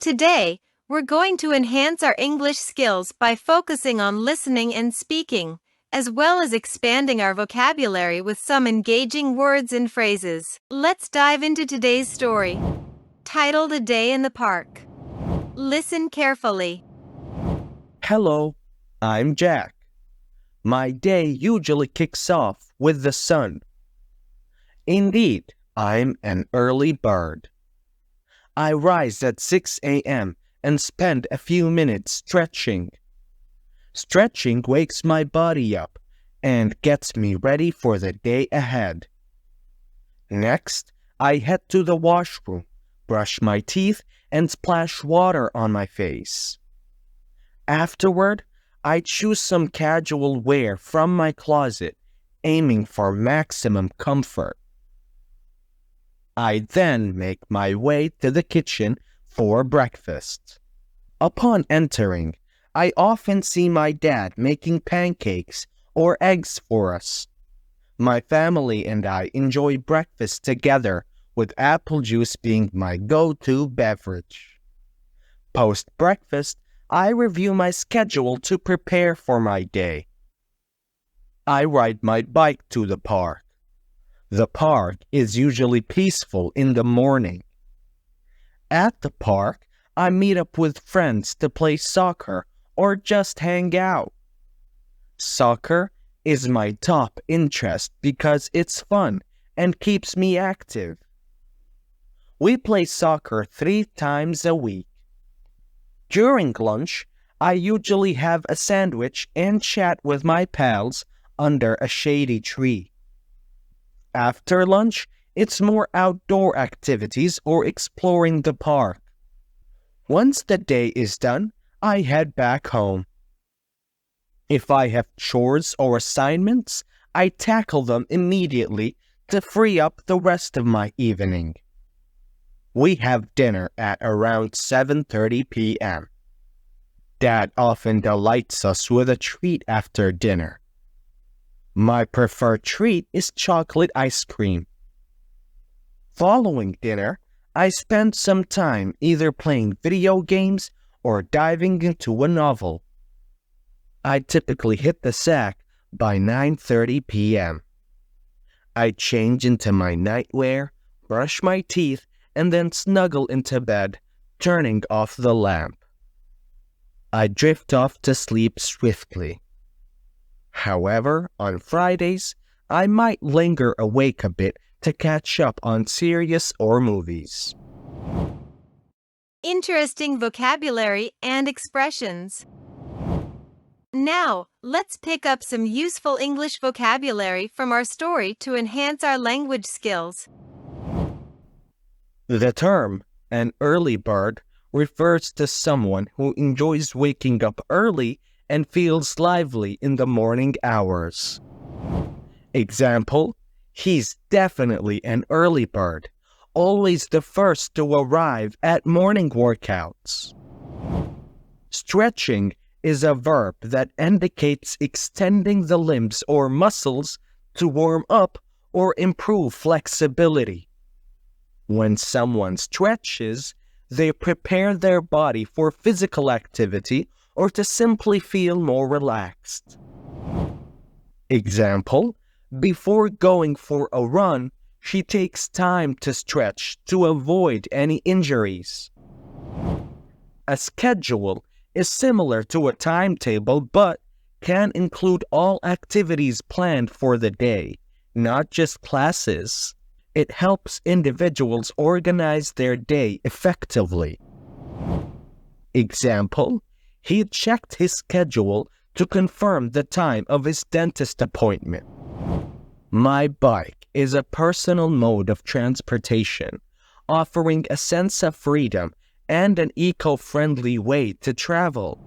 Today, we're going to enhance our English skills by focusing on listening and speaking, as well as expanding our vocabulary with some engaging words and phrases. Let's dive into today's story, titled A Day in the Park. Listen carefully. Hello, I'm Jack. My day usually kicks off with the sun. Indeed, I'm an early bird. I rise at 6 a.m. and spend a few minutes stretching. Stretching wakes my body up and gets me ready for the day ahead. Next, I head to the washroom, brush my teeth, and splash water on my face. Afterward, I choose some casual wear from my closet, aiming for maximum comfort. I then make my way to the kitchen for breakfast. Upon entering, I often see my dad making pancakes or eggs for us. My family and I enjoy breakfast together, with apple juice being my go-to beverage. Post-breakfast, I review my schedule to prepare for my day. I ride my bike to the park. The park is usually peaceful in the morning. At the park, I meet up with friends to play soccer or just hang out. Soccer is my top interest because it's fun and keeps me active. We play soccer 3 times a week. During lunch, I usually have a sandwich and chat with my pals under a shady tree. After lunch, it's more outdoor activities or exploring the park. Once the day is done, I head back home. If I have chores or assignments, I tackle them immediately to free up the rest of my evening. We have dinner at around 7:30 p.m. Dad often delights us with a treat after dinner. My preferred treat is chocolate ice cream. Following dinner, I spend some time either playing video games or diving into a novel. I typically hit the sack by 9:30 p.m. I change into my nightwear, brush my teeth, and then snuggle into bed, turning off the lamp. I drift off to sleep swiftly. However, on Fridays, I might linger awake a bit to catch up on series or movies. Interesting vocabulary and expressions. Now, let's pick up some useful English vocabulary from our story to enhance our language skills. The term, an early bird, refers to someone who enjoys waking up early and feels lively in the morning hours. Example, he's definitely an early bird, always the first to arrive at morning workouts. Stretching is a verb that indicates extending the limbs or muscles to warm up or improve flexibility. When someone stretches, they prepare their body for physical activity or to simply feel more relaxed. Example, before going for a run, she takes time to stretch to avoid any injuries. A schedule is similar to a timetable but can include all activities planned for the day, not just classes. It helps individuals organize their day effectively. Example, he checked his schedule to confirm the time of his dentist appointment. My bike is a personal mode of transportation, offering a sense of freedom and an eco-friendly way to travel.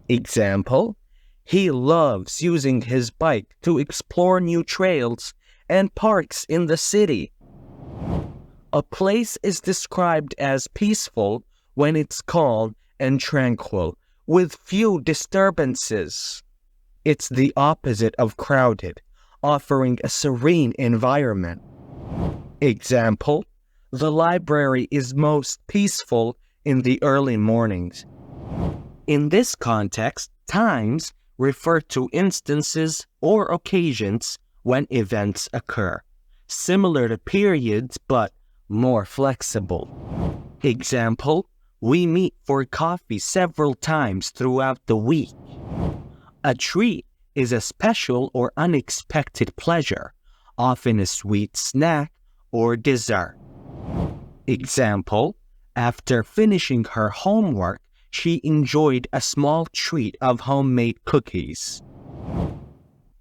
Example, he loves using his bike to explore new trails and parks in the city. A place is described as peaceful when it's calm and tranquil, with few disturbances. It's the opposite of crowded, offering a serene environment. Example, the library is most peaceful in the early mornings. In this context, times refer to instances or occasions when events occur, similar to periods but more flexible. Example, we meet for coffee several times throughout the week. A treat is a special or unexpected pleasure, often a sweet snack or dessert. Example, after finishing her homework, she enjoyed a small treat of homemade cookies.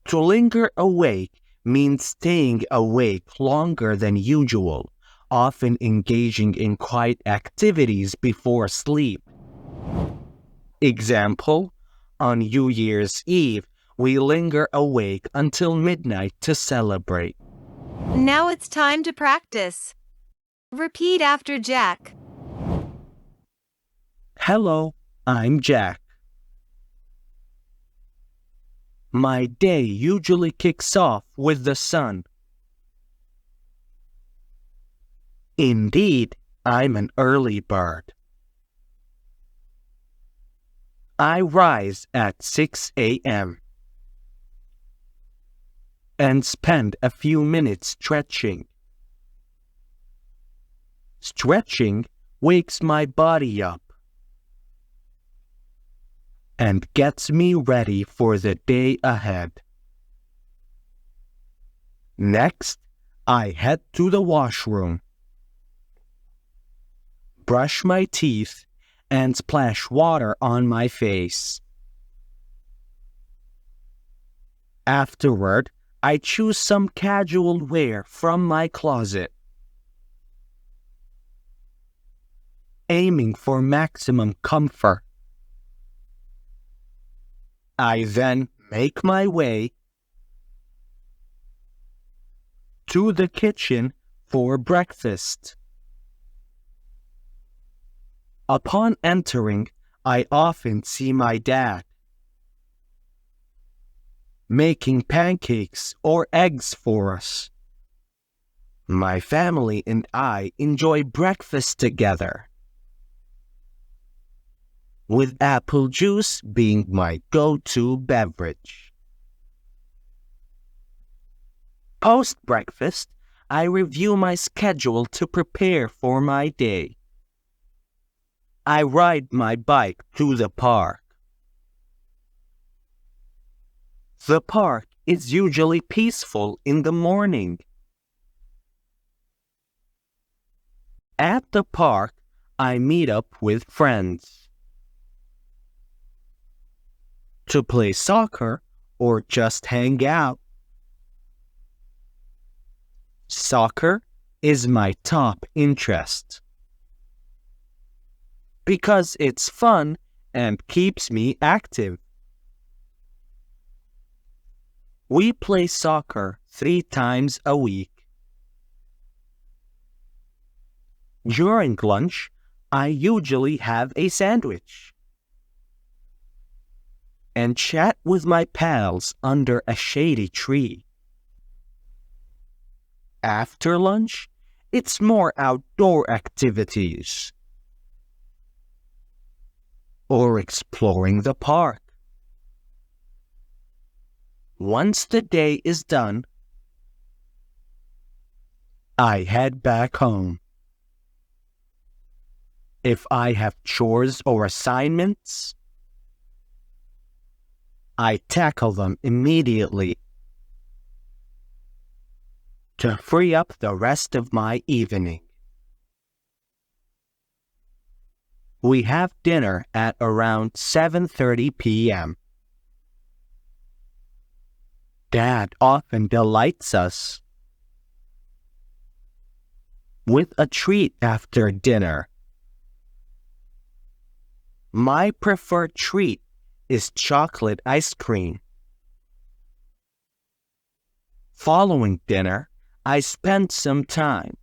To linger awake means staying awake longer than usual, often engaging in quiet activities before sleep. Example, on New Year's Eve, we linger awake until midnight to celebrate. Now it's time to practice. Repeat after Jack. Hello, I'm Jack. My day usually kicks off with the sun. Indeed, I'm an early bird. I rise at 6 a.m. and spend a few minutes stretching. Stretching wakes my body up and gets me ready for the day ahead. Next, I head to the washroom, brush my teeth, and splash water on my face. Afterward, I choose some casual wear from my closet, aiming for maximum comfort. I then make my way to the kitchen for breakfast. Upon entering, I often see my dad making pancakes or eggs for us. My family and I enjoy breakfast together, with apple juice being my go-to beverage. Post-breakfast, I review my schedule to prepare for my day. I ride my bike to the park. The park is usually peaceful in the morning. At the park, I meet up with friends to play soccer or just hang out. Soccer is my top interest because it's fun and keeps me active. We play soccer 3 times a week. During lunch, I usually have a sandwich and chat with my pals under a shady tree. After lunch, it's more outdoor activities or exploring the park. Once the day is done, I head back home. If I have chores or assignments, I tackle them immediately to free up the rest of my evening. We have dinner at around 7:30 p.m. Dad often delights us with a treat after dinner. My preferred treat is chocolate ice cream. Following dinner, I spend some time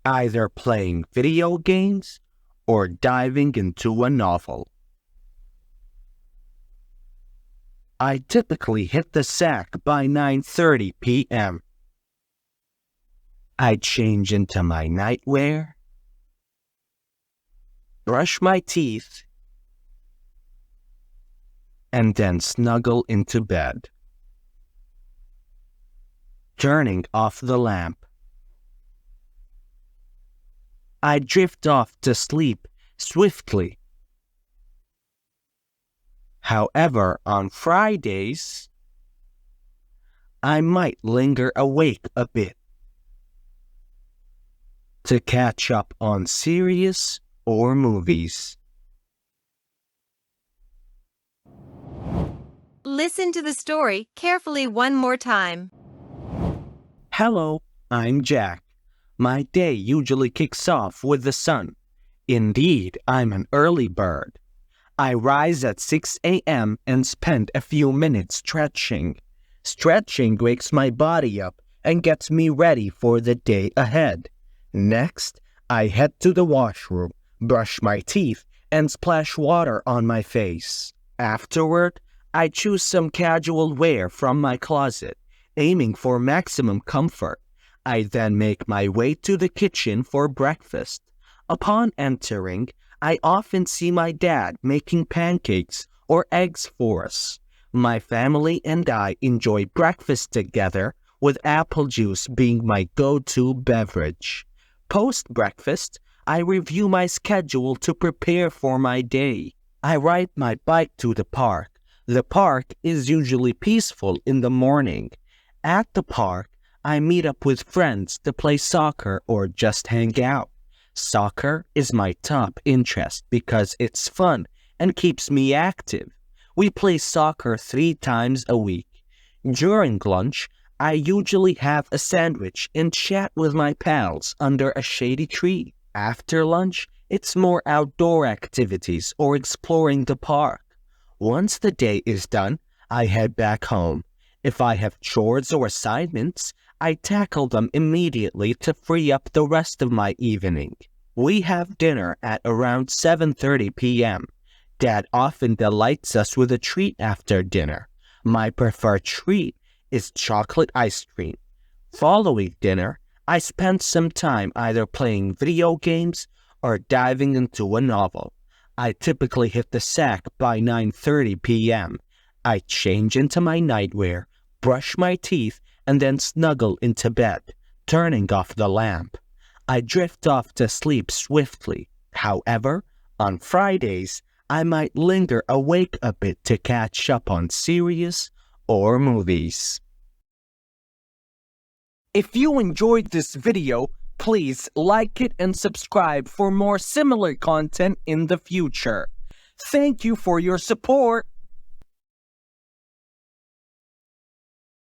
either playing video games or diving into a novel. I typically hit the sack by 9:30 p.m. I'd change into my nightwear, brush my teeth, and then snuggle into bed. Turning off the lamp, I'd drift off to sleep swiftly. However, on Fridays, I might linger awake a bit to catch up on series or movies. Listen to the story carefully one more time. Hello, I'm Jack. My day usually kicks off with the sun. Indeed, I'm an early bird. I rise at 6 a.m. and spend a few minutes stretching. Stretching wakes my body up and gets me ready for the day ahead. Next, I head to the washroom, brush my teeth, and splash water on my face. Afterward, I choose some casual wear from my closet, aiming for maximum comfort. I then make my way to the kitchen for breakfast. Upon entering, I often see my dad making pancakes or eggs for us. My family and I enjoy breakfast together, with apple juice being my go-to beverage. Post-breakfast, I review my schedule to prepare for my day. I ride my bike to the park. The park is usually peaceful in the morning. At the park, I meet up with friends to play soccer or just hang out. Soccer is my top interest because it's fun and keeps me active. We play soccer 3 times a week. During lunch, I usually have a sandwich and chat with my pals under a shady tree. After lunch, it's more outdoor activities or exploring the park. Once the day is done, I head back home. If I have chores or assignments, I tackle them immediately to free up the rest of my evening. We have dinner at around 7:30 p.m. Dad often delights us with a treat after dinner. My preferred treat is chocolate ice cream. Following dinner, I spend some time either playing video games or diving into a novel. I typically hit the sack by 9:30 p.m. I change into my nightwear, brush my teeth, and then snuggle into bed, turning off the lamp. I drift off to sleep swiftly. However, on Fridays, I might linger awake a bit to catch up on series or movies. If you enjoyed this video, please like it and subscribe for more similar content in the future. Thank you for your support.